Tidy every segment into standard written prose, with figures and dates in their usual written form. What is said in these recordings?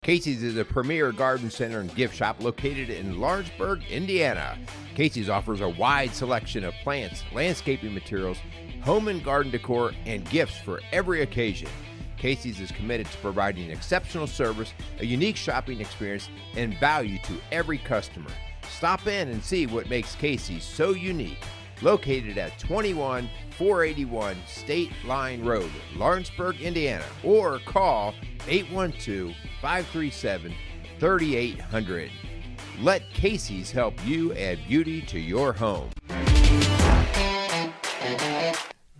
Casey's is a premier garden center and gift shop located in Lawrenceburg, Indiana. Casey's offers a wide selection of plants, landscaping materials, home and garden decor, and gifts for every occasion. Casey's is committed to providing exceptional service, a unique shopping experience, and value to every customer. Stop in and see what makes Casey's so unique. Located at 21481 State Line Road, Lawrenceburg, Indiana, or call 812-537-3800. Let Casey's help you add beauty to your home.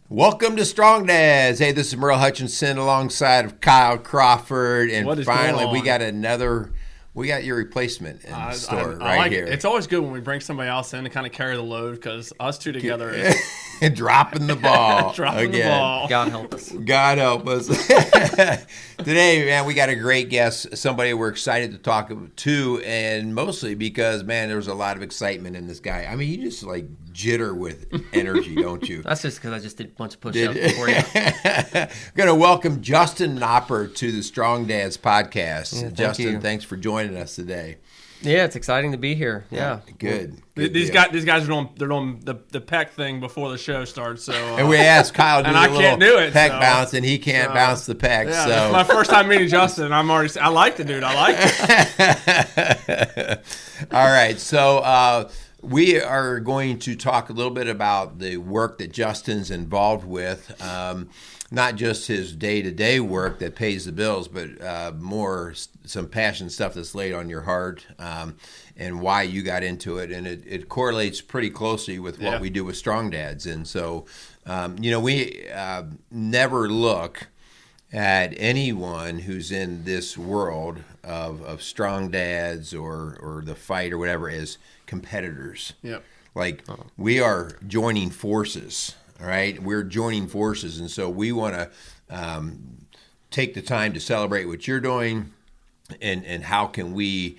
Welcome to Strong Dads. Hey, this is Merle Hutchinson alongside of Kyle Crawford, and finally we got your replacement in the store right here. It's always good when we bring somebody else in to kind of carry the load, because us two together is dropping the ball. The ball. God help us. God help us. Today, man, we got a great guest, somebody we're excited to talk to, and mostly because, man, there's a lot of excitement in this guy. I mean, you just like jitter with energy, don't you? That's just because I just did a bunch of push-ups before you. I'm going to welcome Justin Noppert to the Strong Dads podcast. Yeah, Justin, thanks for joining us today. Yeah, it's exciting to be here. Yeah, good. These guys are doing the pec thing before the show starts. So and we asked Kyle to do I can't do it. Pec bounce, and he can't bounce the pec. Yeah, so it's my first time meeting Justin. I like the dude. I like it. All right, so we are going to talk a little bit about the work that Justin's involved with. Not just his day-to-day work that pays the bills, but more some passion stuff that's laid on your heart, and why you got into it. And it correlates pretty closely with what we do with Strong Dads. And so, we never look at anyone who's in this world of Strong Dads or the fight or whatever as competitors. Yep. Like, we are joining forces. All right, we're joining forces, and so we want to take the time to celebrate what you're doing, and how can we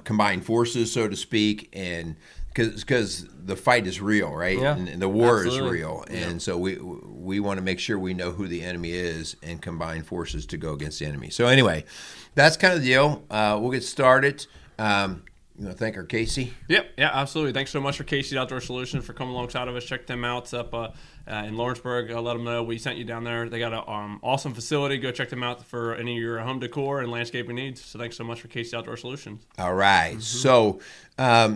combine forces, so to speak, and because the fight is real, right? Yeah, and the war absolutely. is real, and so we want to make sure we know who the enemy is and combine forces to go against the enemy. So anyway, that's kind of the deal. We'll get started. You want to thank our Casey? Yep, yeah, absolutely. Thanks so much for Casey's Outdoor Solutions for coming alongside of us. Check them out up in Lawrenceburg. Let them know we sent you down there. They got an awesome facility. Go check them out for any of your home decor and landscaping needs. So thanks so much for Casey's Outdoor Solutions. All right. Mm-hmm. So,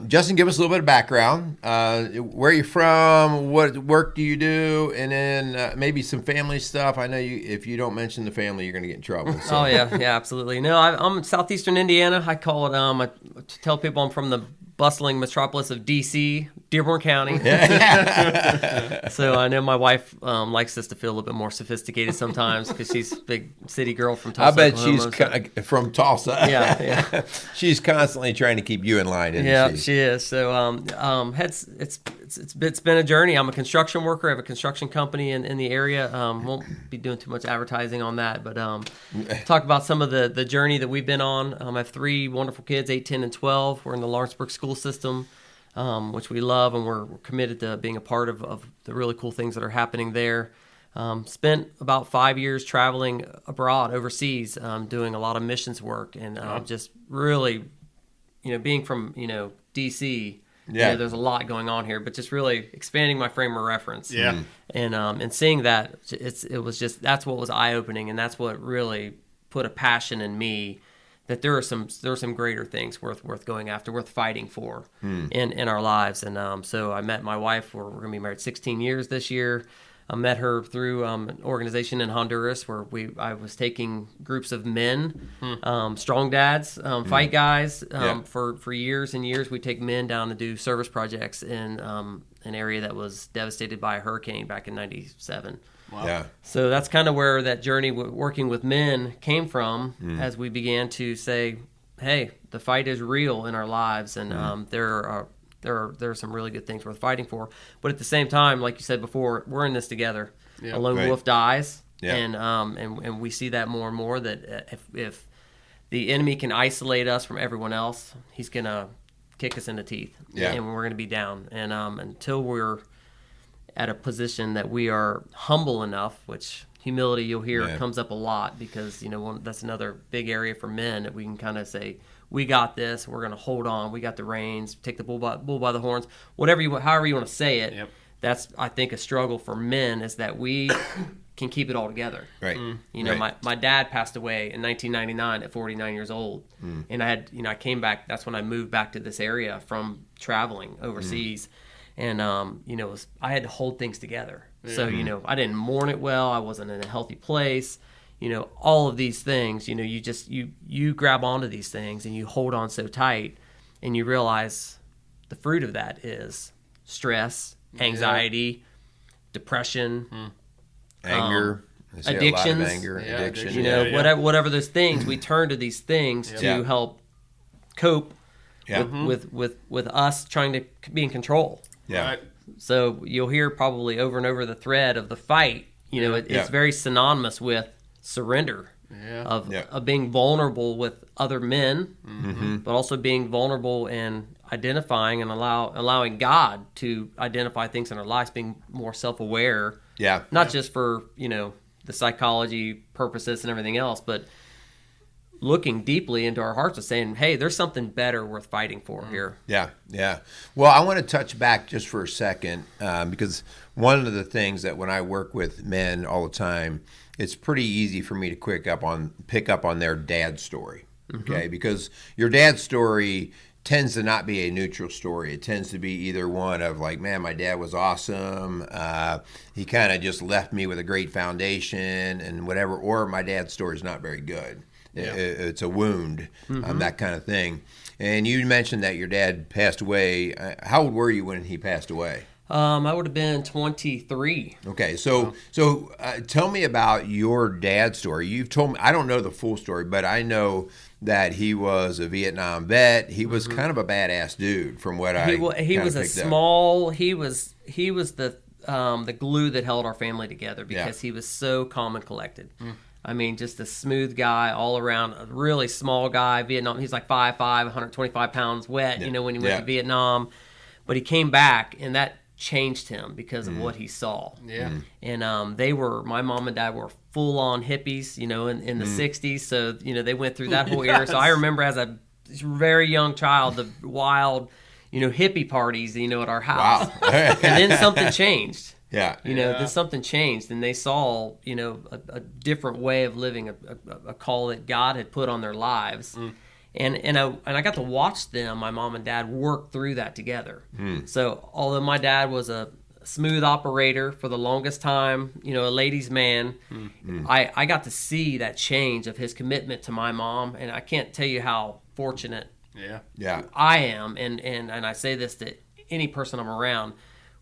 Justin, give us a little bit of background. Where are you from? What work do you do? And then maybe some family stuff. I know if you don't mention the family, you're going to get in trouble. So. Oh, yeah, absolutely. No, I'm in southeastern Indiana. I call it, I tell people I'm from the bustling metropolis of D.C., Dearborn County. So I know my wife likes us to feel a little bit more sophisticated sometimes, because she's a big city girl from Tulsa. I bet Oklahoma, she's from Tulsa. Yeah. She's constantly trying to keep you in line, isn't she? Yeah, she is. So it's been a journey. I'm a construction worker. I have a construction company in the area. Won't be doing too much advertising on that, but talk about some of the journey that we've been on. I have 3 wonderful kids, 8, 10, and 12. We're in the Lawrenceburg school system, which we love, and we're committed to being a part of the really cool things that are happening there. Spent about 5 years traveling abroad, overseas, doing a lot of missions work, and just really, being from, D.C., there's a lot going on here, but just really expanding my frame of reference. Yeah. And seeing that, it was just, that's what was eye-opening, and that's what really put a passion in me, that there are some greater things worth going after, worth fighting for in our lives. And so I met my wife. We're going to be married 16 years this year. I met her through an organization in Honduras where I was taking groups of men, strong dads, fight guys. For years and years, we take men down to do service projects in an area that was devastated by a hurricane back in '97. Wow. Yeah. So that's kind of where that journey working with men came from, as we began to say, hey, the fight is real in our lives, and there are some really good things worth fighting for. But at the same time, like you said before, we're in this together. Yeah, a lone wolf dies, Yeah. and we see that more and more, that if the enemy can isolate us from everyone else, he's going to kick us in the teeth, and we're going to be down. And until we're at a position that we are humble enough, which humility you'll hear Yeah. comes up a lot because, that's another big area for men that we can kind of say, we got this, we're going to hold on, we got the reins, take the bull by the horns, however you want to say it. Yep. That's, I think, a struggle for men is that we can keep it all together. Right. My dad passed away in 1999 at 49 years old. And I came back, that's when I moved back to this area from traveling overseas. And, I had to hold things together. Yeah. So, I didn't mourn it well. I wasn't in a healthy place. All of these things, you grab onto these things and you hold on so tight and you realize the fruit of that is stress, anxiety, depression, anger, addictions, a lot of anger, addiction. Whatever those things, we turn to these things to help cope with us trying to be in control. Yeah. Right. So you'll hear probably over and over the thread of the fight. It's very synonymous with surrender. Of being vulnerable with other men, but also being vulnerable and identifying and allowing God to identify things in our lives, being more self-aware. Yeah. Not just for, the psychology purposes and everything else, but looking deeply into our hearts and saying, hey, there's something better worth fighting for here. Yeah, yeah. Well, I want to touch back just for a second because one of the things that when I work with men all the time, it's pretty easy for me to pick up on their dad story, okay? Because your dad's story tends to not be a neutral story. It tends to be either one of like, man, my dad was awesome. He kind of just left me with a great foundation and whatever, or my dad's story is not very good. Yeah. It's a wound, that kind of thing. And you mentioned that your dad passed away. How old were you when he passed away? I would have been 23. Okay, so tell me about your dad's story. You've told me, I don't know the full story, but I know that he was a Vietnam vet. He was kind of a badass dude, from what he was a small. He was the glue that held our family together because he was so calm and collected. I mean, just a smooth guy all around, a really small guy. Vietnam, he's like 5'5", 125 pounds wet, when he went to Vietnam. But he came back, and that changed him because of what he saw. Yeah. And my mom and dad were full-on hippies, in the 60s. So, they went through that whole era. So I remember as a very young child, the wild, hippie parties, at our house. Wow. And then something changed. Yeah. Then something changed, and they saw, a different way of living, a call that God had put on their lives. And I got to watch them, my mom and dad, work through that together. So although my dad was a smooth operator for the longest time, a ladies' man, I got to see that change of his commitment to my mom, and I can't tell you how fortunate I am. And I say this to any person I'm around.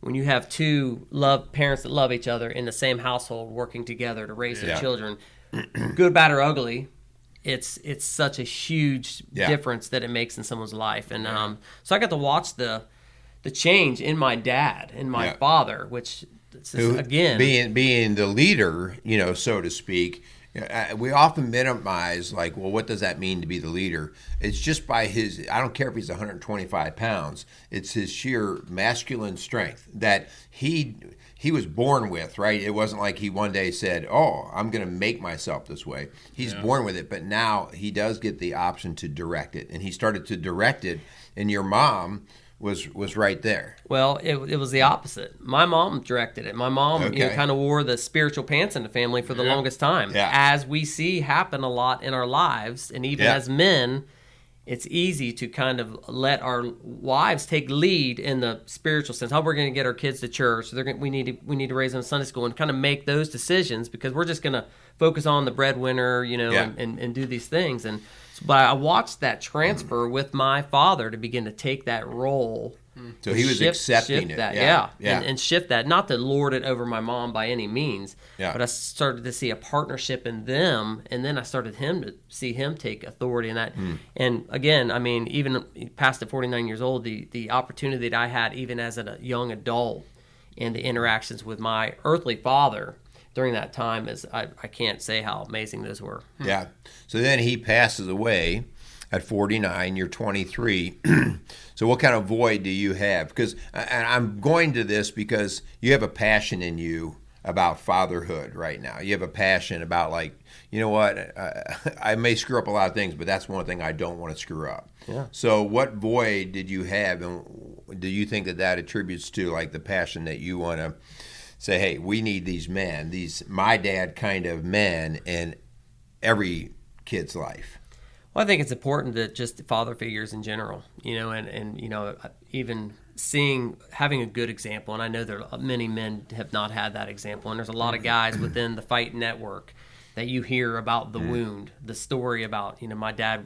When you have two parents that love each other in the same household working together to raise their children, good, bad, or ugly, it's such a huge difference that it makes in someone's life. And so I got to watch the change in my dad and my father, which again being the leader, so to speak. We often minimize, like, well, what does that mean to be the leader? It's just by I don't care if he's 125 pounds, it's his sheer masculine strength that he was born with, right? It wasn't like he one day said, oh, I'm going to make myself this way. He's born with it, but now he does get the option to direct it. And he started to direct it, and your mom was right there. Well, it was the opposite. My mom directed it. My mom kind of wore the spiritual pants in the family for the longest time. Yeah. As we see happen a lot in our lives, and even as men, it's easy to kind of let our wives take lead in the spiritual sense. How we're going to get our kids to church. So we need to raise them in Sunday school and kind of make those decisions because we're just going to focus on the breadwinner, and do these things. But I watched that transfer with my father to begin to take that role. So he was accepting it. That, and shift that. Not to lord it over my mom by any means, but I started to see a partnership in them, and then I started to see him take authority in that. And again, I mean, even past the 49 years old, the opportunity that I had even as a young adult and the interactions with my earthly father during that time is I can't say how amazing those were. Yeah. So then he passes away at 49. You're 23. So what kind of void do you have? Because and I'm going to this because you have a passion in you about fatherhood right now. You have a passion about, like, you know what, I may screw up a lot of things, but that's one thing I don't want to screw up. Yeah. So what void did you have, and do you think that attributes to, like, the passion that you want to say, hey, we need these men, these my dad kind of men in every kid's life? Well, I think it's important that just father figures in general, and even having a good example. And I know there are many men have not had that example. And there's a lot of guys within the fight network that you hear about the wound, the story about, my dad,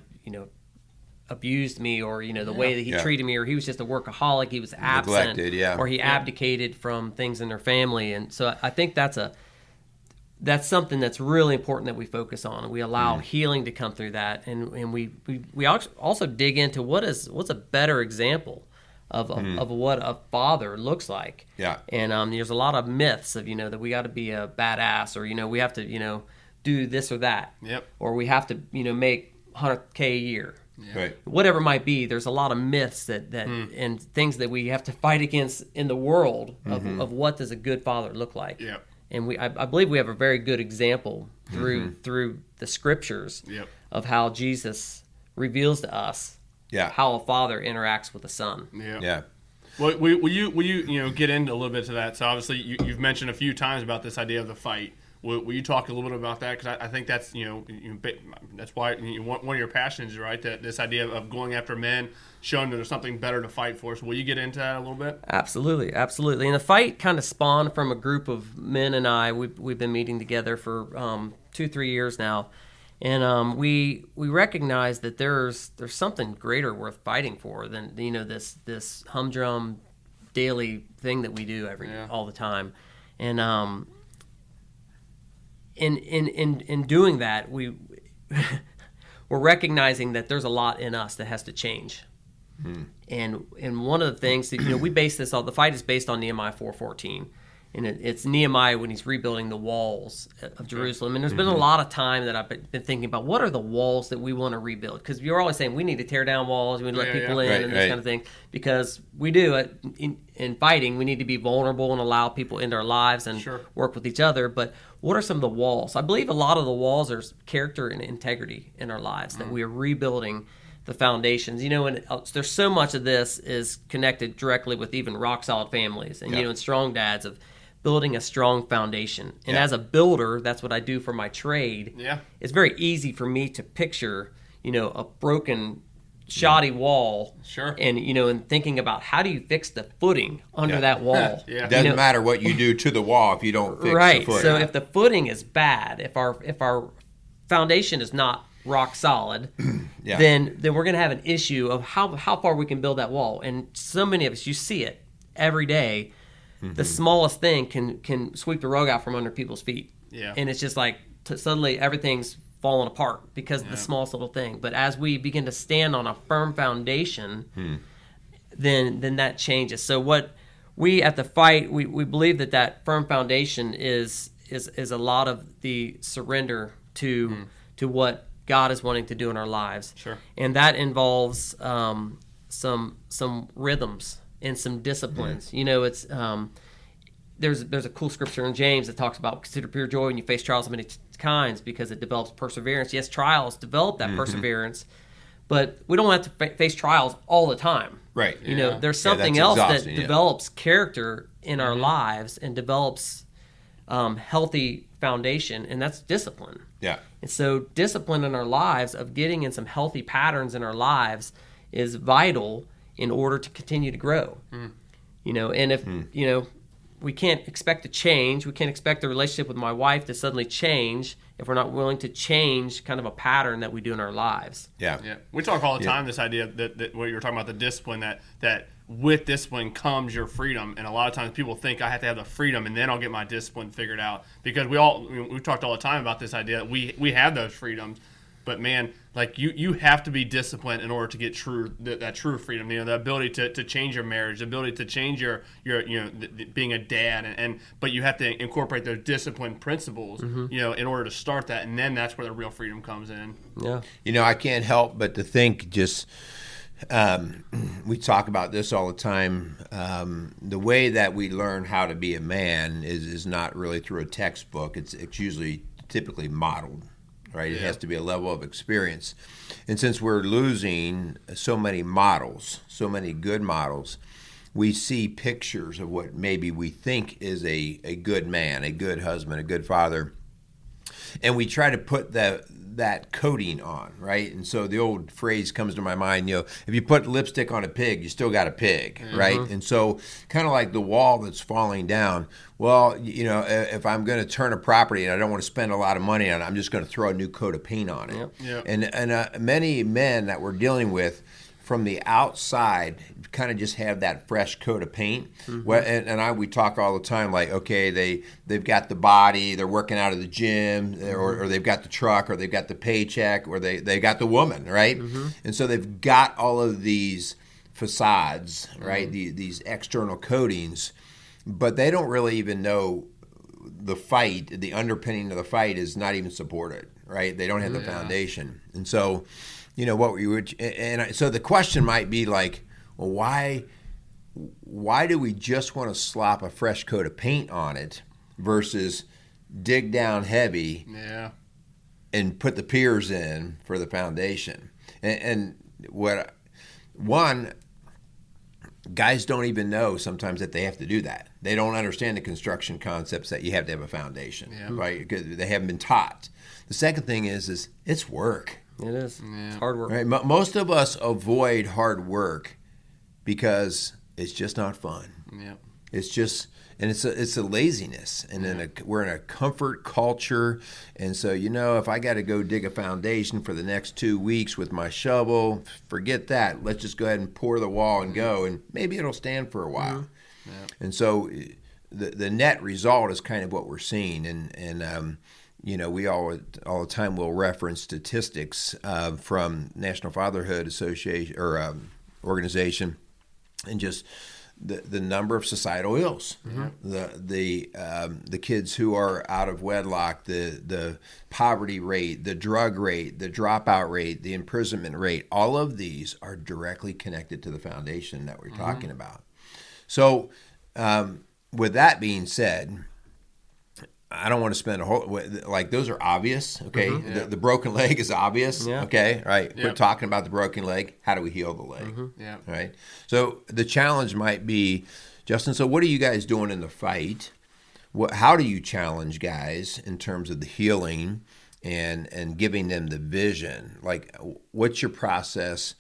abused me, or, the way that he treated me, or he was just a workaholic, he was absent, or he abdicated from things in their family. And so I think that's something that's really important that we focus on, and we allow healing to come through that, and we also dig into what's a better example of what a father looks like. Yeah. And there's a lot of myths of that we got to be a badass, or we have to do this or that. Yep. Or we have to make 100K a year. Yeah. Right. Whatever it might be, there's a lot of myths that and things that we have to fight against in the world of what does a good father look like. Yep. And I believe we have a very good example through the scriptures of how Jesus reveals to us how a father interacts with a son. Yeah. Well, will you get into a little bit to that? So obviously you've mentioned a few times about this idea of the fight. Will you talk a little bit about that? Because I think that's that's why one of your passions, right? That this idea of going after men, showing that there's something better to fight for. So will you get into that a little bit? Absolutely. And the fight kind of spawned from a group of men and I. We've been meeting together for 2-3 years now, and we recognize that there's something greater worth fighting for than this humdrum daily thing that we do all the time, and In doing that, we're recognizing that there's a lot in us that has to change. And one of the things that we base this on, the fight is based on Nehemiah 4:14, and it's Nehemiah when he's rebuilding the walls of Jerusalem. And there's been a lot of time that I've been thinking about what are the walls that we want to rebuild, because you're always saying we need to tear down walls, we need to let people in, and this kind of thing, because we do it in fighting. We need to be vulnerable and allow people into our lives and work with each other. But what are some of the walls? I believe a lot of the walls are character and integrity in our lives, that we are rebuilding the foundations. And there's so much of this is connected directly with even rock solid families and and strong dads, of building a strong foundation. And as a builder, that's what I do for my trade. Yeah. It's very easy for me to picture, a broken, shoddy wall. Sure. And, and thinking about how do you fix the footing under that wall. It doesn't matter what you do to the wall if you don't fix the footing. So if the footing is bad, if our foundation is not rock solid, then we're going to have an issue of how far we can build that wall. And so many of us, you see it every day. The smallest thing can sweep the rug out from under people's feet. Yeah. And it's just like suddenly everything's falling apart because of the smallest little thing. But as we begin to stand on a firm foundation, then that changes. So what we at the fight, we believe that firm foundation is a lot of the surrender to what God is wanting to do in our lives. Sure. And that involves some rhythms and some disciplines. It's there's a cool scripture in James that talks about consider pure joy when you face trials of many kinds, because it develops perseverance. Yes, trials develop that perseverance, but we don't have to face trials all the time. Right. There's something else that develops character in our lives and develops healthy foundation, and that's discipline. Yeah. And so discipline in our lives, of getting in some healthy patterns in our lives, is vital in order to continue to grow. And if we can't expect to change, we can't expect the relationship with my wife to suddenly change if we're not willing to change kind of a pattern that we do in our lives. Yeah. We talk all the time, this idea that what you were talking about, the discipline, that with discipline comes your freedom. And a lot of times people think I have to have the freedom and then I'll get my discipline figured out, because we've talked all the time about this idea that we have those freedoms. But man, like you have to be disciplined in order to get that true freedom. The ability to change your marriage, the ability to change your being a dad, but you have to incorporate those discipline principles, in order to start that, and then that's where the real freedom comes in. Yeah. I can't help but to think, just we talk about this all the time. The way that we learn how to be a man is not really through a textbook. It's usually typically modeled, right? It has to be a level of experience. And since we're losing so many models, so many good models, we see pictures of what maybe we think is a good man, a good husband, a good father, and we try to put that coating on, right? And so the old phrase comes to my mind, if you put lipstick on a pig, you still got a pig, right? And so kind of like the wall that's falling down, well, if I'm going to turn a property and I don't want to spend a lot of money on it, I'm just going to throw a new coat of paint on it. Yep. And many men that we're dealing with from the outside kind of just have that fresh coat of paint. We talk all the time like, okay, they've got the body, they're working out of the gym, or they've got the truck, or they've got the paycheck, or they got the woman, right? And so they've got all of these facades, right? These external coatings, but they don't really even know the fight, the underpinning of the fight is not even supported, right? They don't have the foundation. And so what we would, so the question might be like, well, why do we just want to slap a fresh coat of paint on it versus dig down heavy and put the piers in for the foundation? And guys don't even know sometimes that they have to do that. They don't understand the construction concepts that you have to have a foundation, right? Because they haven't been taught. The second thing is it's work. It is. Yeah. It's hard work. Right? Most of us avoid hard work because it's just not fun. Yeah. It's just, and it's a laziness, and then we're in a comfort culture, and so if I got to go dig a foundation for the next 2 weeks with my shovel, forget that. Let's just go ahead and pour the wall and go, and maybe it'll stand for a while. And so the net result is kind of what we're seeing, and we all the time will reference statistics from National Fatherhood Association or organization, and just the number of societal ills, the kids who are out of wedlock, the poverty rate, the drug rate, the dropout rate, the imprisonment rate. All of these are directly connected to the foundation that we're talking about. So, with that being said, I don't want to spend a whole, like, those are obvious, okay? The broken leg is obvious, okay? Right. We're talking about the broken leg. How do we heal the leg? Right. So the challenge might be, Justin, so what are you guys doing in the fight? How do you challenge guys in terms of the healing and giving them the vision? Like, what's your process?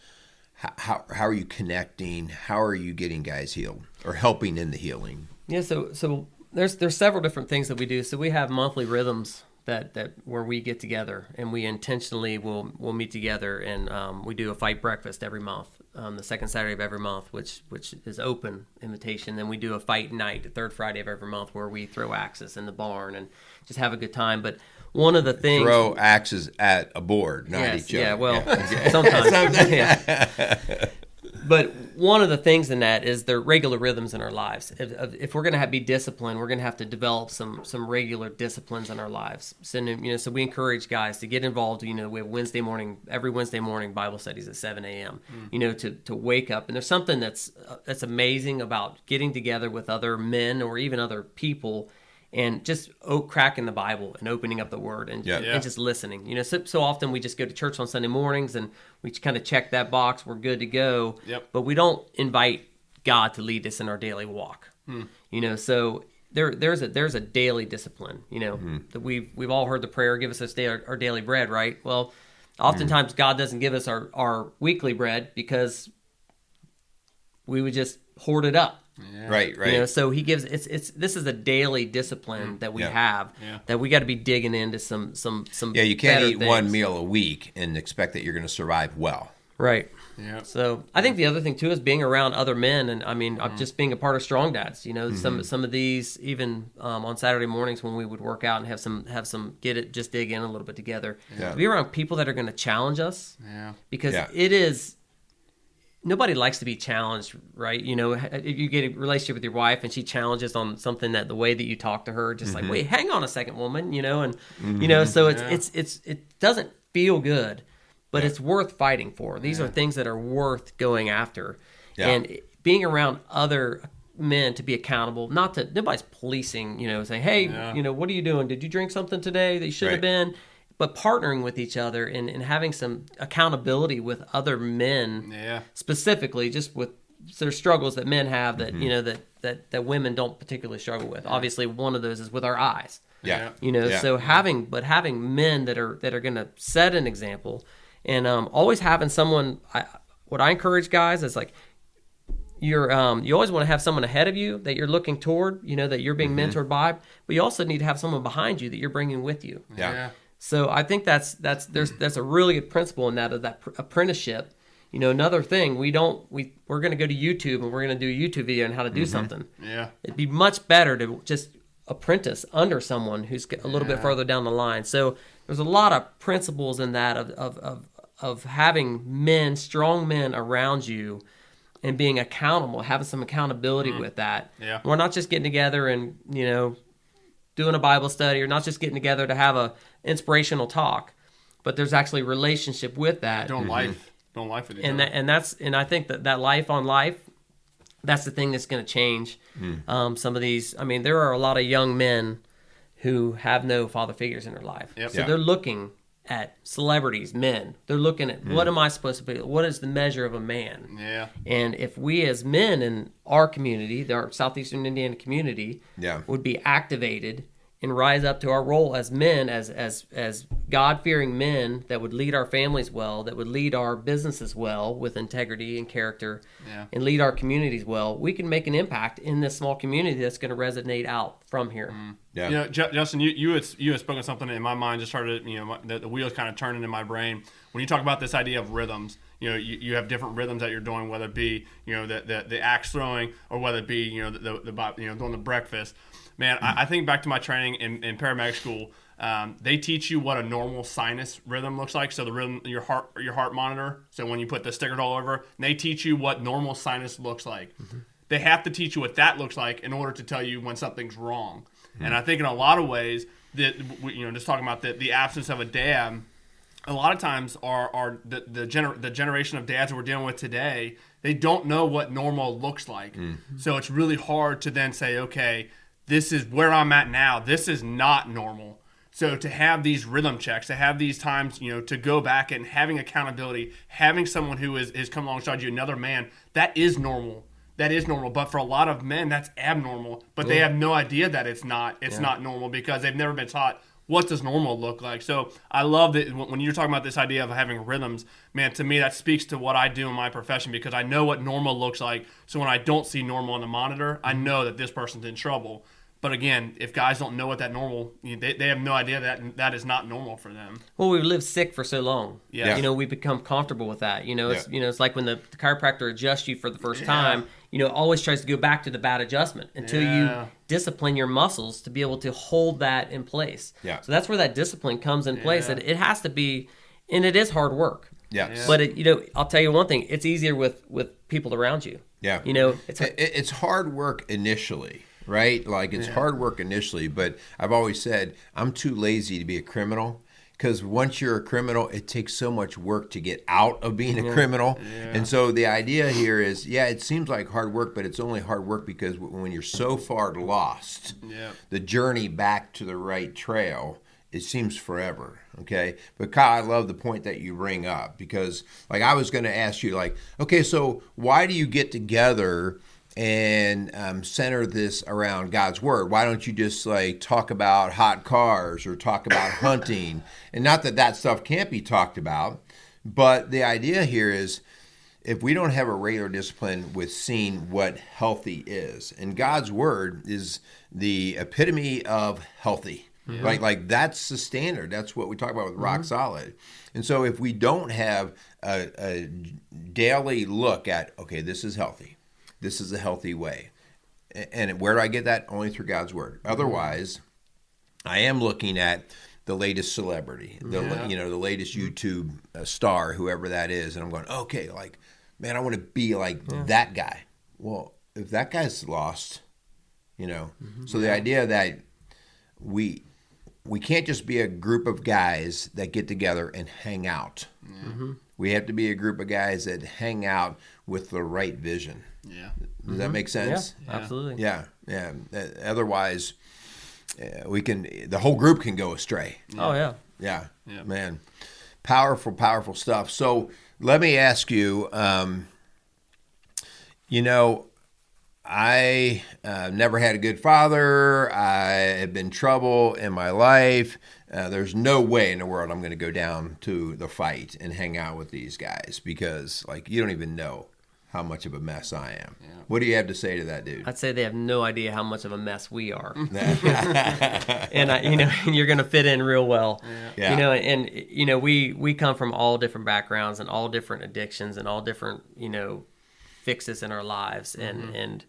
How are you connecting? How are you getting guys healed or helping in the healing? Yeah, so there's several different things that we do. So we have monthly rhythms that where we get together, and we intentionally will meet together, and we do a fight breakfast every month, the second Saturday of every month, which is open invitation. Then we do a fight night, the third Friday of every month, where we throw axes in the barn and just have a good time. But one of the things, throw axes at a board, not each other. Yeah, well, sometimes. Yeah. But one of the things in that is the regular rhythms in our lives. If we're going to be disciplined, we're going to have to develop some regular disciplines in our lives. So we encourage guys to get involved. We have every Wednesday morning Bible studies at 7 a.m. To wake up. And there's something that's amazing about getting together with other men or even other people and just cracking the Bible and opening up the Word and just listening. So often we just go to church on Sunday mornings and we kind of check that box. We're good to go. But we don't invite God to lead us in our daily walk. So there's a daily discipline. That we've all heard the prayer, "Give us this day our daily bread." Right? Well, oftentimes God doesn't give us our weekly bread because we would just hoard it up. Yeah. Right. So he gives this is a daily discipline that we have that we got to be digging into some. Yeah, you can't eat things. one meal a week and expect that you're going to survive well. Right. Yeah. So I think the other thing too is being around other men, and just being a part of Strong Dads. Some of these even on Saturday mornings when we would work out and have some just dig in a little bit together. Yeah. To be around people that are going to challenge us. Yeah. Because it is. Nobody likes to be challenged, right? You get a relationship with your wife and she challenges on something that the way that you talk to her, just like, wait, hang on a second, woman, so it doesn't feel good. but it's worth fighting for. These are things that are worth going after. Yeah. And being around other men to be accountable, nobody's policing, saying, hey, what are you doing? Did you drink something today that you should have been? But partnering with each other and having some accountability with other men, specifically just with their struggles that men have that, that women don't particularly struggle with. Obviously, one of those is with our eyes. So having men that are going to set an example, and always having someone. What I encourage guys is like you always want to have someone ahead of you that you're looking toward, that you're being mentored by, but you also need to have someone behind you that you're bringing with you. So I think that's a really good principle in that apprenticeship. Another thing, we're going to go to YouTube and we're going to do a YouTube video on how to do something. It'd be much better to just apprentice under someone who's a little bit further down the line. So there's a lot of principles in that of having strong men around you and being accountable, having some accountability with that. We're not just getting together and, doing a Bible study, or not just getting together to have a inspirational talk, but there's actually a relationship with that. Don't life with each other. And I think that life on life, that's the thing that's going to change some of these. I mean, there are a lot of young men who have no father figures in their life. So they're looking at celebrities, men. They're looking at what am I supposed to be? What is the measure of a man? And if we as men in our community, our Southeastern Indiana community, would be activated and rise up to our role as men, as God-fearing men that would lead our families well, that would lead our businesses well with integrity and character, and lead our communities well, we can make an impact in this small community that's going to resonate out from here. Justin, you had spoken something in my mind, just started, the wheels kind of turning in my brain. When you talk about this idea of rhythms, you have different rhythms that you're doing, whether it be, the axe throwing, or whether it be, doing the breakfast. Man, I think back to my training in paramedic school. They teach you what a normal sinus rhythm looks like. So the rhythm, your heart monitor. So when you put the stickers all over, they teach you what normal sinus looks like. They have to teach you what that looks like in order to tell you when something's wrong. And I think in a lot of ways that, just talking about the absence of a dad, a lot of times the generation of dads that we're dealing with today, they don't know what normal looks like. So it's really hard to then say, okay, this is where I'm at now. This is not normal. So to have these rhythm checks, to have these times, to go back and having accountability, having someone who is come alongside you, another man, that is normal. That is normal. But for a lot of men, that's abnormal. But they have no idea that it's not normal, because they've never been taught what does normal look like. So I love that when you're talking about this idea of having rhythms, man, to me that speaks to what I do in my profession, because I know what normal looks like. So when I don't see normal on the monitor, I know that this person's in trouble. But again, if guys don't know what that normal, they have no idea that is not normal for them. Well, we've lived sick for so long. We become comfortable with that. It's like when the chiropractor adjusts you for the first time, always tries to go back to the bad adjustment until you discipline your muscles to be able to hold that in place. So that's where that discipline comes in place. And it has to be, and it is hard work. But I'll tell you one thing: it's easier with people around you. It's hard work initially. Right? Like it's hard work initially, but I've always said I'm too lazy to be a criminal, because once you're a criminal, it takes so much work to get out of being a criminal. And so the idea here is, it seems like hard work, but it's only hard work because when you're so far lost, the journey back to the right trail, it seems forever. Okay. But Kyle, I love the point that you bring up, because like I was going to ask you, like, okay, so why do you get together and center this around God's word? Why don't you just like talk about hot cars or talk about hunting? And not that stuff can't be talked about, but the idea here is, if we don't have a regular discipline with seeing what healthy is, and God's word is the epitome of healthy. Like that's the standard. That's what we talk about with rock solid. And so if we don't have a daily look at, okay, this is healthy, this is a healthy way. And where do I get that? Only through God's word. Otherwise, I am looking at the latest celebrity, the latest YouTube star, whoever that is. And I'm going, okay, like, man, I want to be like that guy. Well, if that guy's lost, so the idea that we can't just be a group of guys that get together and hang out. Mm-hmm. We have to be a group of guys that hang out with the right vision. Yeah. Does that make sense? Yeah, absolutely. Yeah. Otherwise, the whole group can go astray. Oh, yeah. Yeah. Yeah. Man. Powerful stuff. So let me ask you, I never had a good father. I have been in trouble in my life. There's no way in the world I'm going to go down to the fight and hang out with these guys because, you don't even know how much of a mess I am. Yeah. What do you have to say to that, dude? I'd say they have no idea how much of a mess we are. And you're going to fit in real well. Yeah. We come from all different backgrounds and all different addictions and all different, fixes in our lives, and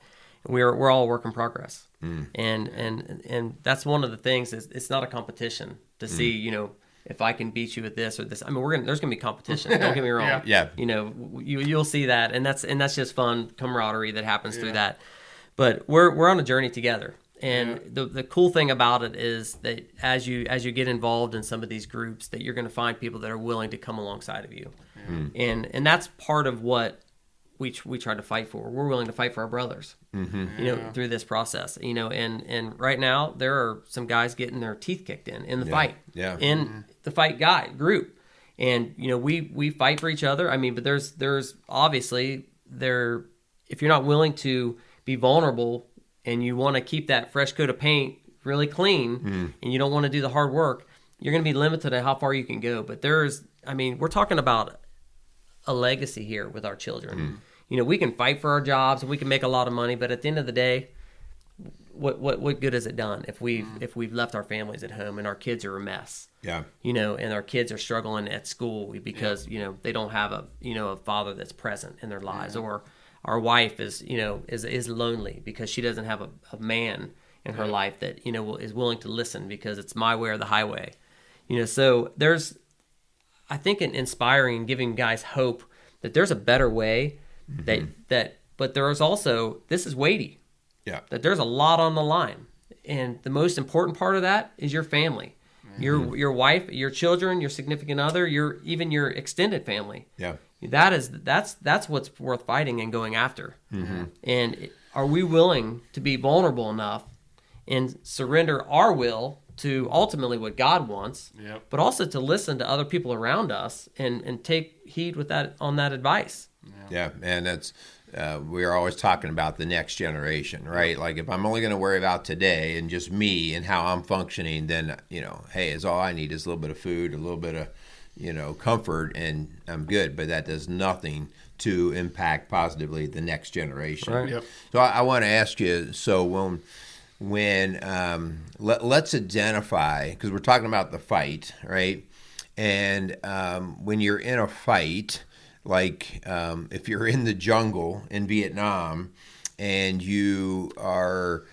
we're all a work in progress. And that's one of the things is it's not a competition to see, if I can beat you at this or this. I mean, there's gonna be competition. Don't get me wrong. Yeah. You'll see that, and that's just fun camaraderie that happens through that. But we're on a journey together. And the cool thing about it is that as you get involved in some of these groups, that you're going to find people that are willing to come alongside of you, and that's part of what we try to fight for. We're willing to fight for our brothers, through this process. And right now there are some guys getting their teeth kicked in the fight, in the fight group, and we fight for each other. I mean, but there's obviously if you're not willing to be vulnerable and you want to keep that fresh coat of paint really clean, and you don't want to do the hard work, you're going to be limited to how far you can go. But we're talking about a legacy here with our children. We can fight for our jobs and we can make a lot of money, but at the end of the day, what good has it done if we've left our families at home and our kids are a mess? Yeah. And our kids are struggling at school because they don't have a father that's present in their lives, or our wife is lonely because she doesn't have a man in her life that is willing to listen because it's my way or the highway. So there's, I think, an inspiring, giving guys hope that there's a better way. But there is also, this is weighty. Yeah. That there's a lot on the line, and the most important part of that is your family, your wife, your children, your significant other, even your extended family. Yeah. That's what's worth fighting and going after. And are we willing to be vulnerable enough and surrender our will to ultimately what God wants, but also to listen to other people around us and take heed on that advice. Yeah, and that's we are always talking about the next generation, right? Like if I'm only going to worry about today and just me and how I'm functioning, then hey, is all I need is a little bit of food, a little bit of comfort, and I'm good. But that does nothing to impact positively the next generation. Right. Yep. So I want to ask you. So let's identify, because we're talking about the fight, right? And when you're in a fight, like if you're in the jungle in Vietnam and you are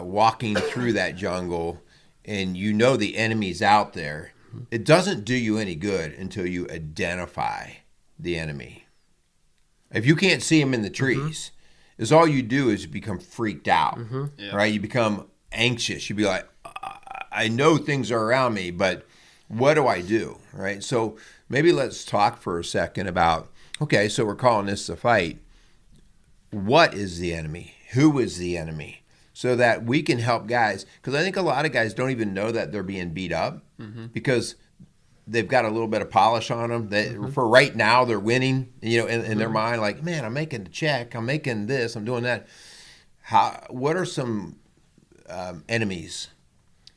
walking through that jungle and the enemy's out there, it doesn't do you any good until you identify the enemy. If you can't see him in the trees, is all you do is become freaked out, right? You become anxious. You be like, I know things are around me, but what do I do, right? So maybe let's talk for a second about, okay, so we're calling this a fight. What is the enemy? Who is the enemy? So that we can help guys, because I think a lot of guys don't even know that they're being beat up because they've got a little bit of polish on them. For right now, they're winning, in their mind, like, man, I'm making the check, I'm making this, I'm doing that. What are some enemies,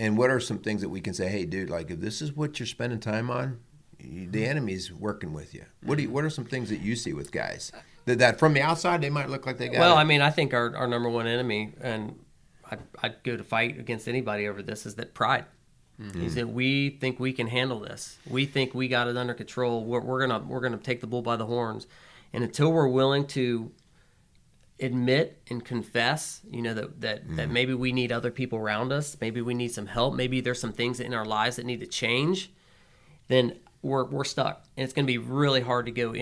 and what are some things that we can say, hey, dude, like if this is what you're spending time on, the enemy's working with you. What are some things that you see with guys that from the outside they might look like they got Well, it? I mean, I think our number one enemy, and I'd go to fight against anybody over this, is that pride. Is that we think we can handle this. We think we got it under control. We're gonna take the bull by the horns, and until we're willing to admit and confess, that maybe we need other people around us, maybe we need some help, maybe there's some things in our lives that need to change, then we're stuck, and it's going to be really hard to go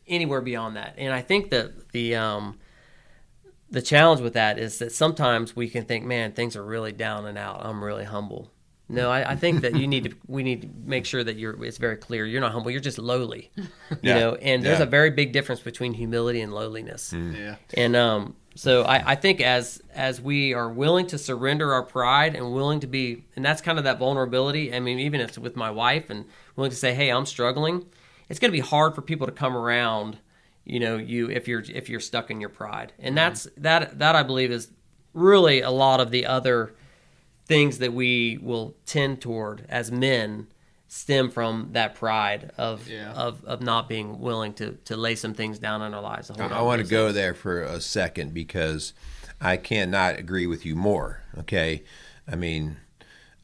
anywhere beyond that. And I think that the challenge with that is that sometimes we can think, man, things are really down and out, I'm really humble. No, I think that we need to make sure that it's very clear. You're not humble. You're just lowly, you know. And there's a very big difference between humility and lowliness. Yeah. And so I think as we are willing to surrender our pride and willing to be, and that's kind of that vulnerability. I mean, even if it's with my wife and willing to say, hey, I'm struggling, it's going to be hard for people to come around, you know, if you're stuck in your pride. And that I believe is really a lot of the other things that we will tend toward as men stem from that pride of not being willing to lay some things down in our lives. I want to go there for a second because I cannot agree with you more. Okay, I mean,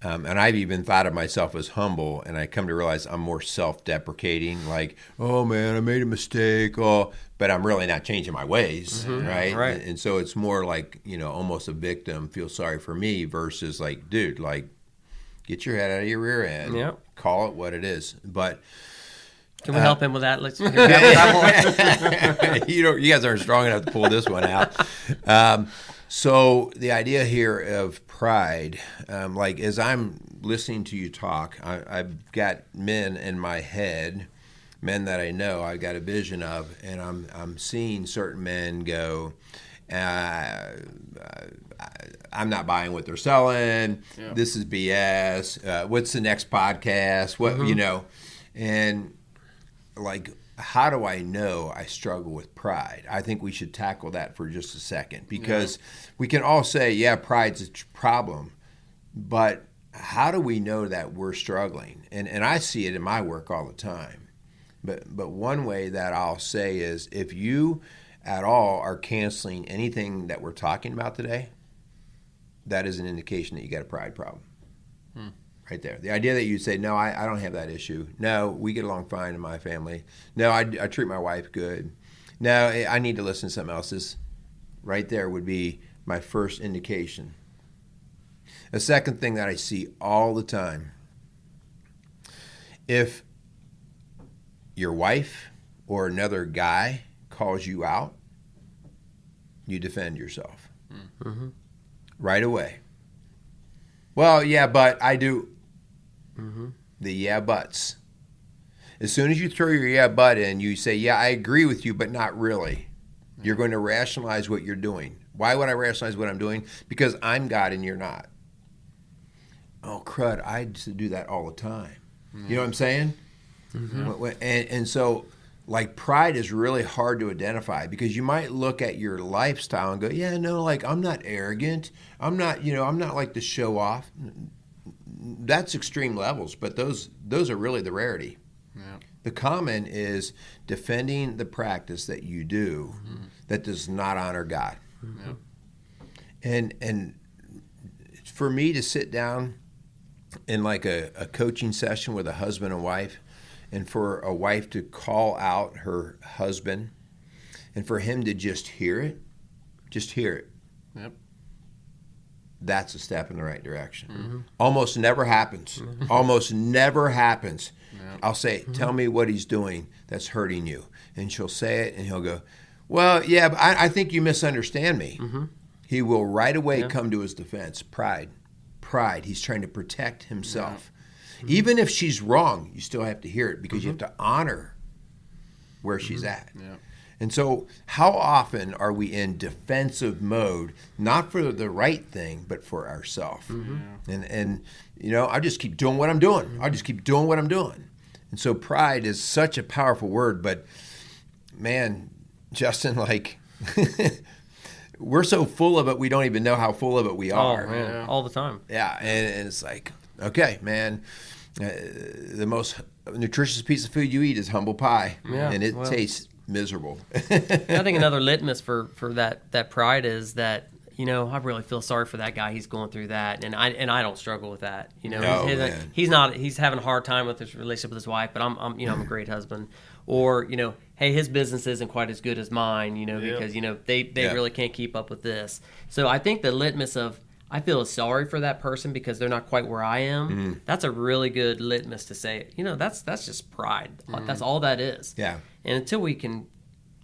and I've even thought of myself as humble, and I come to realize I'm more self-deprecating. Like, oh man, I made a mistake. Oh, but I'm really not changing my ways, right? Right. And so it's more like, you know, almost a victim feel sorry for me versus like, dude, like, get your head out of your rear end. Yep. Call it what it is. But can we help him with that? Let's hear that one. you guys aren't strong enough to pull this one out. So the idea here of pride, like as I'm listening to you talk, I've got men in my head, men that I know, I've got a vision of, and I'm seeing certain men go, I'm not buying what they're selling. Yeah. This is BS. What's the next podcast? What you know, and like, how do I know I struggle with pride? I think we should tackle that for just a second because we can all say, yeah, pride's a problem, but how do we know that we're struggling? And I see it in my work all the time. But one way that I'll say is if you at all are canceling anything that we're talking about today, that is an indication that you got a pride problem. Right there. The idea that you say, no, I don't have that issue. No, we get along fine in my family. No, I treat my wife good. No, I need to listen to something else. This right there would be my first indication. A second thing that I see all the time, if your wife or another guy calls you out, you defend yourself right away. Well, yeah, but I do. The yeah buts. As soon as you throw your yeah but in, you say, yeah, I agree with you, but not really. You're going to rationalize what you're doing. Why would I rationalize what I'm doing? Because I'm God and you're not. Oh, crud, I used to do that all the time. You know what I'm saying? And so, like, pride is really hard to identify because you might look at your lifestyle and go, yeah, no, like, I'm not arrogant. I'm not like to show off. That's extreme levels, but those are really the rarity. Yeah. The common is defending the practice that you do that does not honor God. And for me to sit down in like a coaching session with a husband and wife, and for a wife to call out her husband, and for him to just hear it. Yep. That's a step in the right direction. Almost never happens. Almost never happens. Yep. I'll say, tell me what he's doing that's hurting you. And she'll say it, and he'll go, well, yeah, but I think you misunderstand me. He will right away come to his defense. Pride. He's trying to protect himself. Even if she's wrong, you still have to hear it because you have to honor where she's at. Yeah. And so how often are we in defensive mode, not for the right thing, but for ourselves? And you know, I just keep doing what I'm doing. I just keep doing what I'm doing. And so pride is such a powerful word, but man, Justin, like we're so full of it, we don't even know how full of it we are. Oh, man. All the time. Yeah, and it's like, okay, man, the most nutritious piece of food you eat is humble pie, and it tastes miserable. I think another litmus for that pride is that, you know, I really feel sorry for that guy. He's going through that, and I don't struggle with that. You know, he's having a hard time with his relationship with his wife, but I'm a great husband. Or, you know, hey, his business isn't quite as good as mine, you know, because, you know, they really can't keep up with this. So I think the litmus of I feel sorry for that person because they're not quite where I am. That's a really good litmus to say, you know, that's just pride. That's all that is. Yeah. And until we can,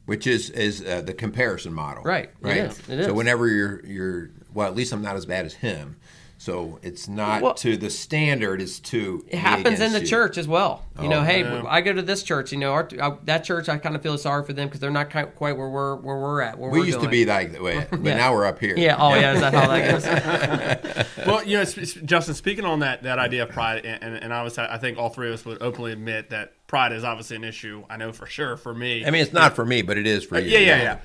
which is the comparison model, right? It is. So whenever you're well, at least I'm not as bad as him. So it's not to the standard; it's to it happens in the you. church as well. You know, hey, yeah. I go to this church. You know, that church, I kind of feel sorry for them because they're not quite where we're at. We used to be like that way, but now we're up here. Yeah. Oh, yeah. Is that how that goes? Well, you know, Justin, speaking on that idea of pride, and obviously, I think all three of us would openly admit that pride is obviously an issue. I know for sure for me. I mean, it's not for me, but it is for you. Yeah.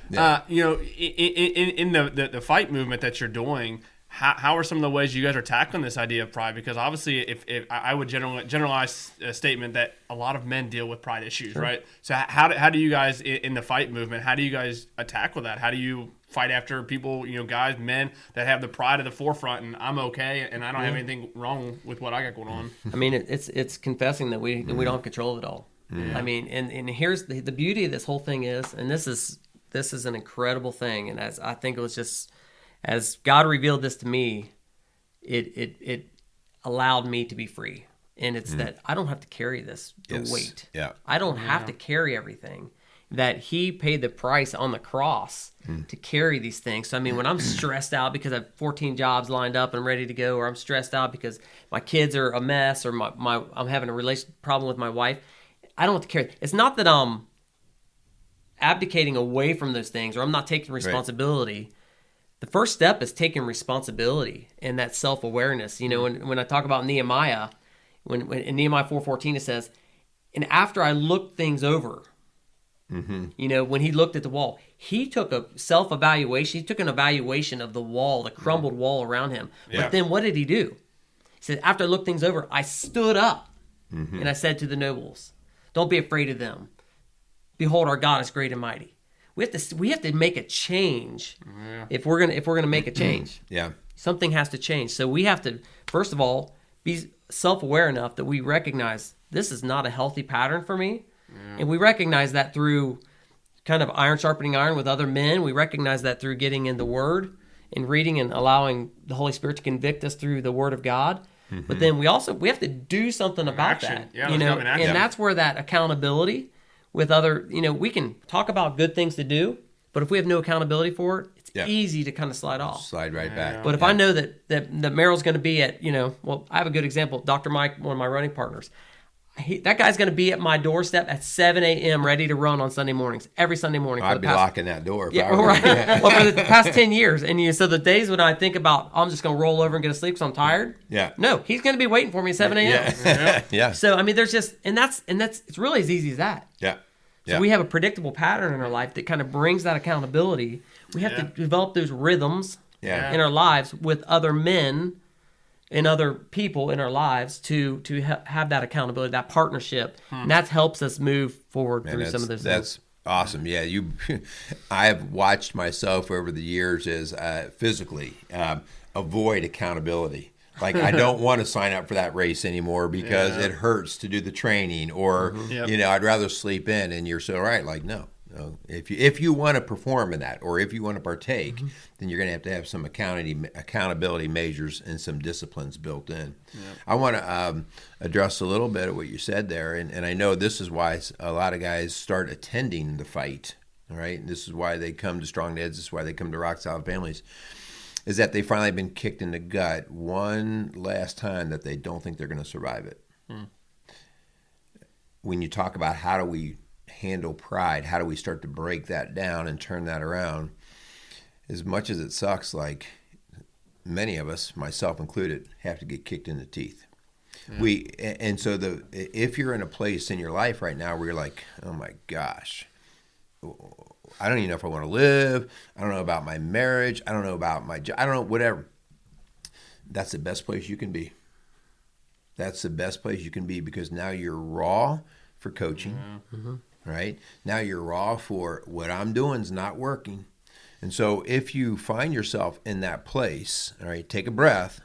You know, in the fight movement that you're doing, how are some of the ways you guys are tackling this idea of pride? Because obviously, if I would generalize a statement that a lot of men deal with pride issues, right? So how do you guys in the fight movement? How do you guys tackle that? How do you fight after people, you know, guys, men that have the pride at the forefront, and I'm okay, and I don't have anything wrong with what I got going on? I mean, it's confessing that we don't have control of it all. I mean, and here's the beauty of this whole thing is, and this is an incredible thing, and as I think it was just as God revealed this to me, it allowed me to be free, and it's that I don't have to carry the weight. Yeah, I don't have to carry everything. That He paid the price on the cross to carry these things. So, I mean, when I'm stressed out because I have 14 jobs lined up and ready to go, or I'm stressed out because my kids are a mess, or I'm having a relationship problem with my wife, I don't have to carry. It's not that I'm abdicating away from those things, or I'm not taking responsibility. Right. The first step is taking responsibility and that self-awareness. You know, when I talk about Nehemiah, when in Nehemiah 4:14 it says, and after I looked things over, you know, when he looked at the wall, he took a self-evaluation. He took an evaluation of the wall, the crumbled wall around him. Yeah. But then what did he do? He said, after I looked things over, I stood up and I said to the nobles, don't be afraid of them. Behold, our God is great and mighty. We have to make a change if we're gonna make a change. Something has to change. So we have to, first of all, be self-aware enough that we recognize this is not a healthy pattern for me. And we recognize that through kind of iron sharpening iron with other men. We recognize that through getting in the Word and reading and allowing the Holy Spirit to convict us through the Word of God. But then we have to do something about that. You know, and that's where that accountability with other, you know, we can talk about good things to do, but if we have no accountability for it, it's easy to kind of slide off. Slide right back. But if I know that Merrill's going to be at, you know, well, I have a good example. Dr. Mike, one of my running partners. That guy's going to be at my doorstep at 7 a.m. ready to run on Sunday mornings, every Sunday morning. I'd be locking that door. Yeah, right. Well, for the past 10 years. And so the days when I think about, I'm just going to roll over and get to sleep because I'm tired. Yeah. No, he's going to be waiting for me at 7 a.m. Yeah. So, I mean, there's just, and it's really as easy as that. Yeah. So we have a predictable pattern in our life that kind of brings that accountability. We have to develop those rhythms in our lives with other men and other people in our lives to have that accountability, that partnership, and that helps us move forward through some of those things. That's awesome. Yeah, I have watched myself over the years as physically avoid accountability. Like I don't want to sign up for that race anymore because it hurts to do the training, or you know, I'd rather sleep in. And you're so right. Like no. If you want to perform in that, or if you want to partake, then you're going to have some accountability measures and some disciplines built in. I want to address a little bit of what you said there, and I know this is why a lot of guys start attending the fight. All right, and this is why they come to Strong Dads. This is why they come to Rock Solid Families. Is that they finally been kicked in the gut one last time that they don't think they're going to survive it. When you talk about how do we handle pride, how do we start to break that down and turn that around, as much as it sucks, like many of us, myself included, have to get kicked in the teeth. So if you're in a place in your life right now where you're like, oh my gosh, I don't even know if I want to live, I don't know about my marriage, I don't know about my job, I don't know, whatever, that's the best place you can be. That's the best place you can be, because now you're raw for coaching. Right? Now you're raw for what I'm doing is not working. And so if you find yourself in that place, all right, take a breath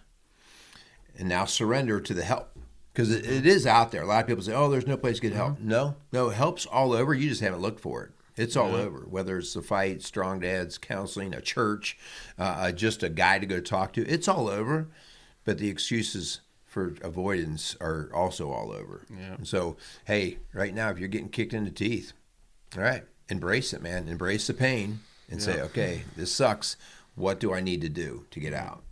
and now surrender to the help. Because it is out there. A lot of people say, oh, there's no place to get help. No, help's all over. You just haven't looked for it. It's all over. Whether it's the fight, Strong Dads, counseling, a church, just a guy to go talk to. It's all over. But the excuses for avoidance are also all over. And so, hey, right now, if you're getting kicked in the teeth, all right, embrace it, man. Embrace the pain and say, okay, this sucks. What do I need to do to get out?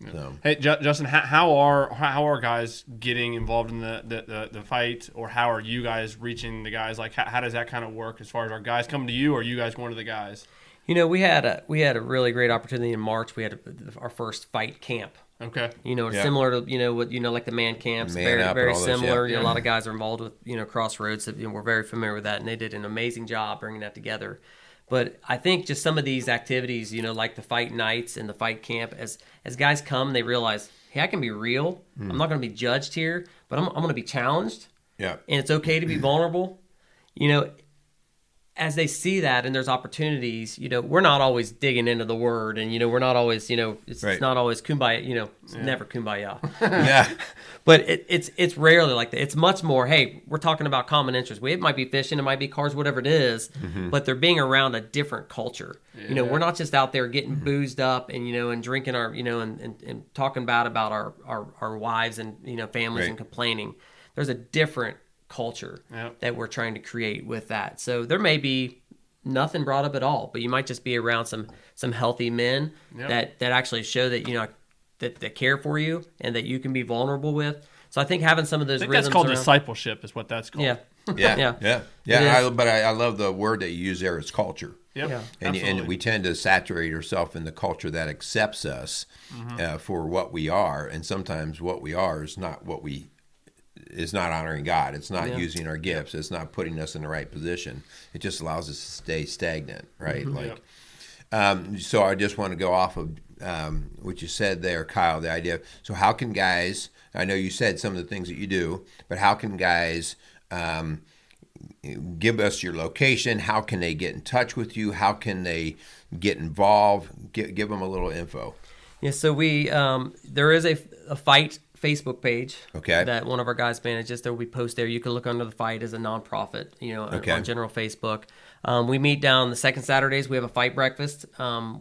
Yeah. So. Hey, Justin, how are guys getting involved in the fight, or how are you guys reaching the guys? Like, how does that kind of work as far as our guys coming to you, or you guys going to the guys? We had a really great opportunity in March. We had our first fight camp. Okay. Similar to what like the man camps, very similar. A lot of guys are involved with Crossroads. So, we're very familiar with that, and they did an amazing job bringing that together. But I think just some of these activities, like the fight nights and the fight camp, as guys come, they realize, hey, I can be real. I'm not going to be judged here, but I'm going to be challenged. Yeah. And it's okay to be vulnerable. As they see that and there's opportunities, we're not always digging into the word, and we're not always, it's not always kumbaya, it's never kumbaya. Yeah. But it's rarely like that. It's much more, hey, we're talking about common interests. It might be fishing, it might be cars, whatever it is, but they're being around a different culture. Yeah. We're not just out there getting boozed up and and drinking our and talking bad about our wives and families and complaining. There's a different culture that we're trying to create with that. So there may be nothing brought up at all, but you might just be around some healthy men that actually show that that care for you and that you can be vulnerable with. So I think having some of those rhythms that's called discipleship is what that's called. Yeah. But I love the word that you use there. It's culture. Yep. Yeah. And we tend to saturate ourselves in the culture that accepts us for what we are, and sometimes what we are is not honoring God. It's not using our gifts. It's not putting us in the right position. It just allows us to stay stagnant, right? So I just want to go off of what you said there, Kyle, the idea of, so how can guys, I know you said some of the things that you do, but how can guys give us your location? How can they get in touch with you? How can they get involved? Give them a little info. Yeah, so we there is a fight Facebook page that one of our guys manages. There will be posts there. You can look under the fight as a nonprofit, on general Facebook. We meet down the second Saturdays. We have a fight breakfast.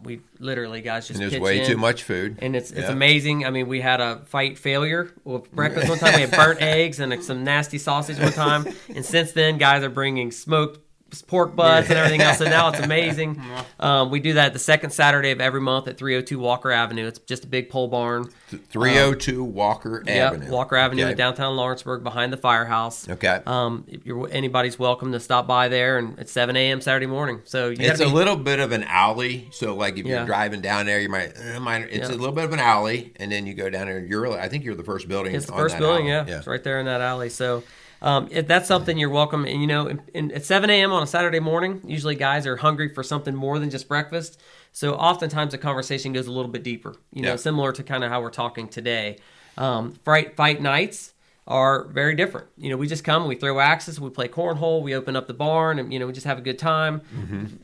We literally, guys, just and there's way too much food. And it's amazing. I mean, we had a fight failure with breakfast one time. We had burnt eggs and some nasty sausage one time. And since then, guys are bringing smoked pork butts and everything else. So now it's amazing. We do that the second Saturday of every month at 302 Walker Avenue. It's just a big pole barn. 302 Walker Avenue. Yep, Walker Avenue in downtown Lawrenceburg behind the firehouse. Okay. Anybody's welcome to stop by there, and it's 7 a.m. Saturday morning. So it's a little bit of an alley. So like if you're driving down there, you might. It's a little bit of an alley, and then you go down there. I think you're the first building. It's the first building. Alley. Yeah, it's right there in that alley. So. If that's something, you're welcome. And at 7 a.m. on a Saturday morning, usually guys are hungry for something more than just breakfast. So oftentimes the conversation goes a little bit deeper, similar to kind of how we're talking today. Fight nights are very different. We just come, we throw axes, we play cornhole, we open up the barn, and, we just have a good time.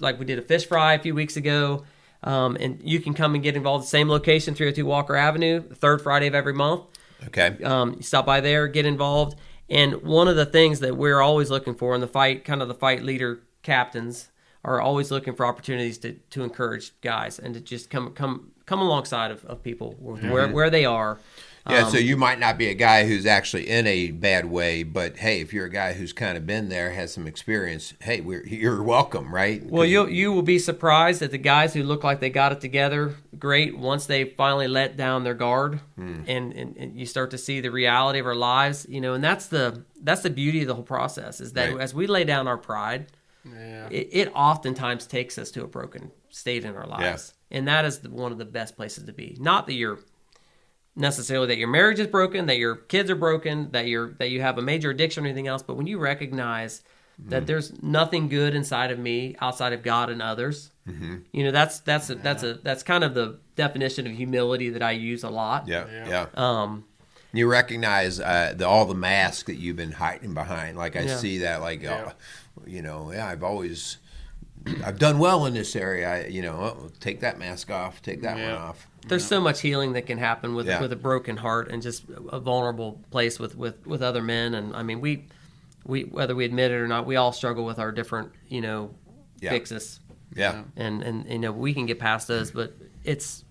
Like we did a fish fry a few weeks ago. And you can come and get involved. Same location, 302 Walker Avenue, the third Friday of every month. Okay. You stop by there, get involved. And one of the things that we're always looking for in the fight, kind of the fight leader captains are always looking for opportunities to encourage guys and to just come alongside of people where they are. Yeah, so you might not be a guy who's actually in a bad way, but hey, if you're a guy who's kind of been there, has some experience, hey, you're welcome, right? Well, you will be surprised at the guys who look like they got it together great once they finally let down their guard, and you start to see the reality of our lives, and that's the beauty of the whole process is that as we lay down our pride, it oftentimes takes us to a broken state in our lives, and that is one of the best places to be. Not that you're necessarily that your marriage is broken, that your kids are broken, that you have a major addiction or anything else, but when you recognize that there's nothing good inside of me outside of God and others, that's kind of the definition of humility that I use a lot. You recognize all the masks that you've been hiding behind. Like I see that, I've done well in this area. Take that mask off, take that one off. There's so much healing that can happen with a broken heart and just a vulnerable place with other men. And I mean, we whether we admit it or not, we all struggle with our different fixes. Yeah. And we can get past those, but it's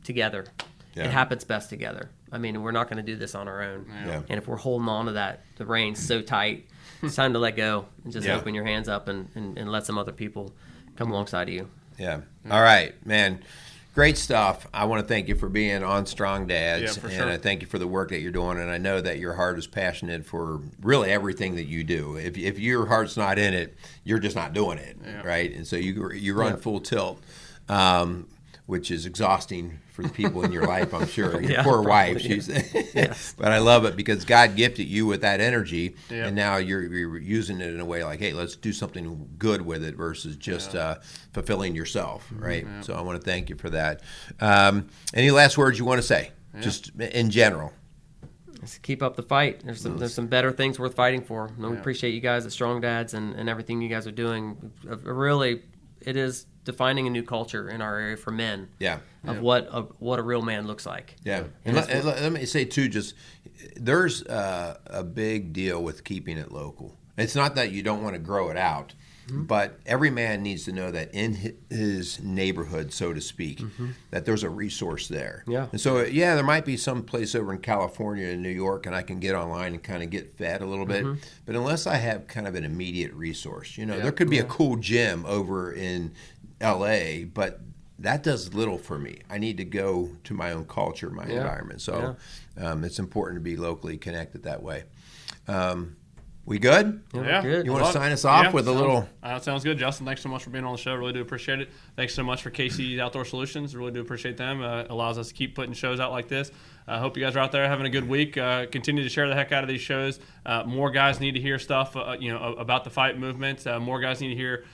together. Yeah. It happens best together. I mean, we're not going to do this on our own. Yeah. And if we're holding on to the reins so tight, it's time to let go and just open your hands up and let some other people come alongside of you. Yeah. All right, man. Great stuff. I want to thank you for being on Strong Dads, Yeah, for and sure. I thank you for the work that you're doing. And I know that your heart is passionate for really everything that you do. If your heart's not in it, you're just not doing it, right? And so you run full tilt, which is exhausting for the people in your life, I'm sure. Your poor wife, she's. But I love it because God gifted you with that energy, and now you're using it in a way like, hey, let's do something good with it versus just fulfilling yourself, right? So I want to thank you for that. Any last words you want to say, just in general? Just keep up the fight. There's some better things worth fighting for. And we appreciate you guys at Strong Dads and everything you guys are doing. Really, it is defining a new culture in our area for men. Of what a real man looks like. And let me say too, just there's a big deal with keeping it local. It's not that you don't want to grow it out, but every man needs to know that in his neighborhood, so to speak, that there's a resource there. And so there might be some place over in California and New York, and I can get online and kind of get fed a little bit. But unless I have kind of an immediate resource, there could be a cool gym over in LA, but that does little for me. I need to go to my own culture, my environment. So it's important to be locally connected that way. We good? Good. You want to sign us off with a little? Sounds good, Justin. Thanks so much for being on the show. Really do appreciate it. Thanks so much for Casey's Outdoor Solutions. Really do appreciate them. Allows us to keep putting shows out like this. I hope you guys are out there having a good week. Continue to share the heck out of these shows. More guys need to hear stuff, about the fight movement. More guys need to hear,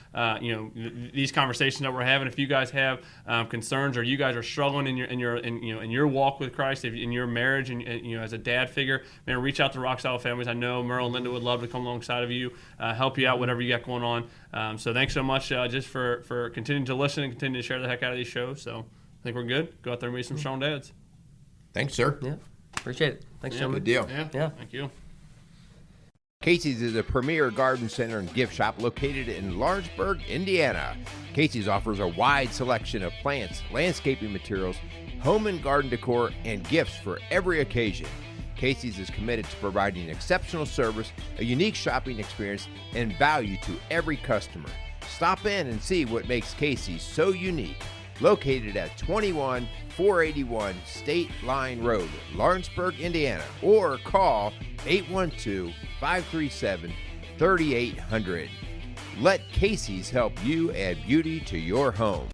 these conversations that we're having. If you guys have concerns or you guys are struggling in your walk with Christ, in your marriage, and as a dad figure, man, reach out to Rock Solid Families. I know Merle and Linda would love to come alongside of you, help you out, whatever you got going on. So thanks so much, just for continuing to listen and continue to share the heck out of these shows. So I think we're good. Go out there and meet some strong dads. Thanks, sir. Appreciate it. Thanks, gentlemen. Good deal. Thank you. Casey's is a premier garden center and gift shop located in Lawrenceburg, Indiana. Casey's offers a wide selection of plants, landscaping materials, home and garden decor, and gifts for every occasion. Casey's is committed to providing exceptional service, a unique shopping experience, and value to every customer. Stop in and see what makes Casey's so unique. Located at 21481 State Line Road, Lawrenceburg, Indiana, or call 812-537-3800. Let Casey's help you add beauty to your home.